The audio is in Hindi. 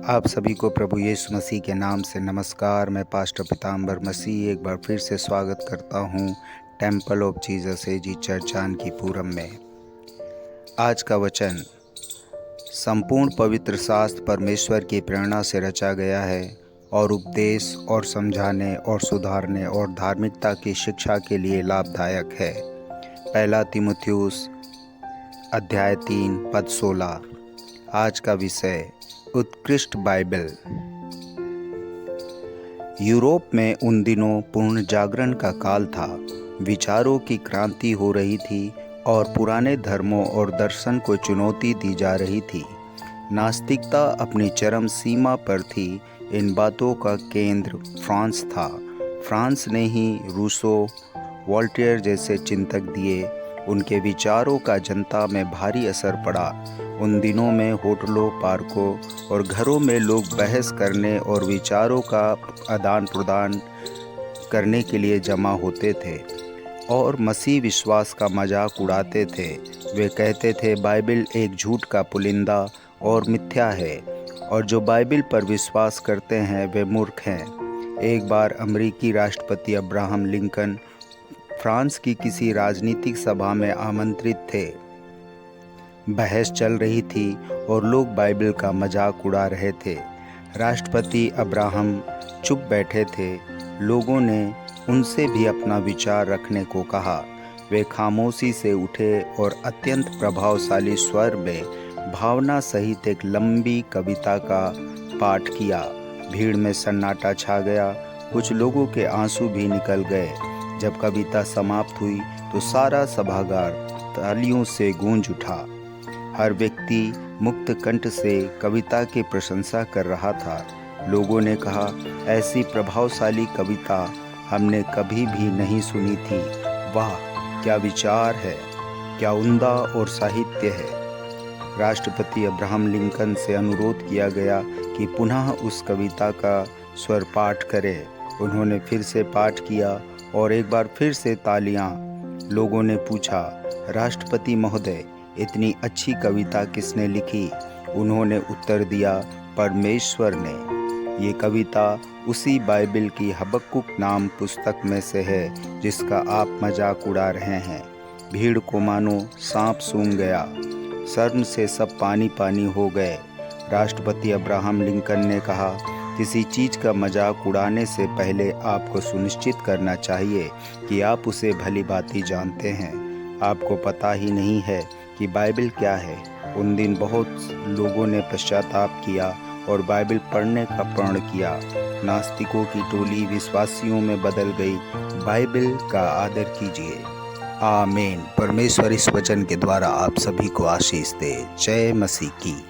आप सभी को प्रभु यीशु मसीह के नाम से नमस्कार। मैं पास्टर पीताम्बर मसीह एक बार फिर से स्वागत करता हूं temple of Jesus AG church Janakipuram में। आज का वचन संपूर्ण पवित्र शास्त्र परमेश्वर की प्रेरणा से रचा गया है और उपदेश और समझाने और सुधारने और धार्मिकता की शिक्षा के लिए लाभदायक है। पहला तीमुथियुस अध्याय 3 पद 16। आज का विषय उत्कृष्ट बाइबल। यूरोप में उन दिनों पूर्ण जागरण का काल था। विचारों की क्रांति हो रही थी और पुराने धर्मों और दर्शन को चुनौती दी जा रही थी। नास्तिकता अपनी चरम सीमा पर थी। इन बातों का केंद्र फ्रांस था। फ्रांस ने ही रूसो, वोल्टेयर जैसे चिंतक दिए। उनके विचारों का जनता में भारी असर पड़ा। उन दिनों में होटलों, पार्कों और घरों में लोग बहस करने और विचारों का आदान प्रदान करने के लिए जमा होते थे और मसीह विश्वास का मजाक उड़ाते थे। वे कहते थे बाइबल एक झूठ का पुलिंदा और मिथ्या है और जो बाइबल पर विश्वास करते हैं वे मूर्ख हैं। एक बार अमेरिकी राष्ट्रपति अब्राहम लिंकन फ्रांस की किसी राजनीतिक सभा में आमंत्रित थे। बहस चल रही थी और लोग बाइबल का मजाक उड़ा रहे थे। राष्ट्रपति अब्राहम चुप बैठे थे। लोगों ने उनसे भी अपना विचार रखने को कहा। वे खामोशी से उठे और अत्यंत प्रभावशाली स्वर में भावना सहित एक लंबी कविता का पाठ किया। भीड़ में सन्नाटा छा गया। कुछ लोगों के आंसू भी निकल गए। जब कविता समाप्त हुई तो सारा सभागार तालियों से गूंज उठा। हर व्यक्ति मुक्त कंठ से कविता की प्रशंसा कर रहा था। लोगों ने कहा, ऐसी प्रभावशाली कविता हमने कभी भी नहीं सुनी थी। वाह, क्या विचार है, क्या उम्दा और साहित्य है। राष्ट्रपति अब्राहम लिंकन से अनुरोध किया गया कि पुनः उस कविता का स्वर पाठ करें। उन्होंने फिर से पाठ किया और एक बार फिर से तालियां। लोगों ने पूछा, राष्ट्रपति महोदय, इतनी अच्छी कविता किसने लिखी? उन्होंने उत्तर दिया, परमेश्वर ने। ये कविता उसी बाइबल की हबक्कुक नाम पुस्तक में से है जिसका आप मजाक उड़ा रहे हैं। भीड़ को मानो सांप सूंघ गया। शर्म से सब पानी पानी हो गए। राष्ट्रपति अब्राहम लिंकन ने कहा, किसी चीज़ का मजाक उड़ाने से पहले आपको सुनिश्चित करना चाहिए कि आप उसे भली भांति जानते हैं। आपको पता ही नहीं है कि बाइबल क्या है। उन दिन बहुत लोगों ने पश्चाताप किया और बाइबल पढ़ने का प्रण किया। नास्तिकों की टोली विश्वासियों में बदल गई। बाइबल का आदर कीजिए। आमीन। परमेश्वर इस वचन के द्वारा आप सभी को आशीष दे। जय मसीह की।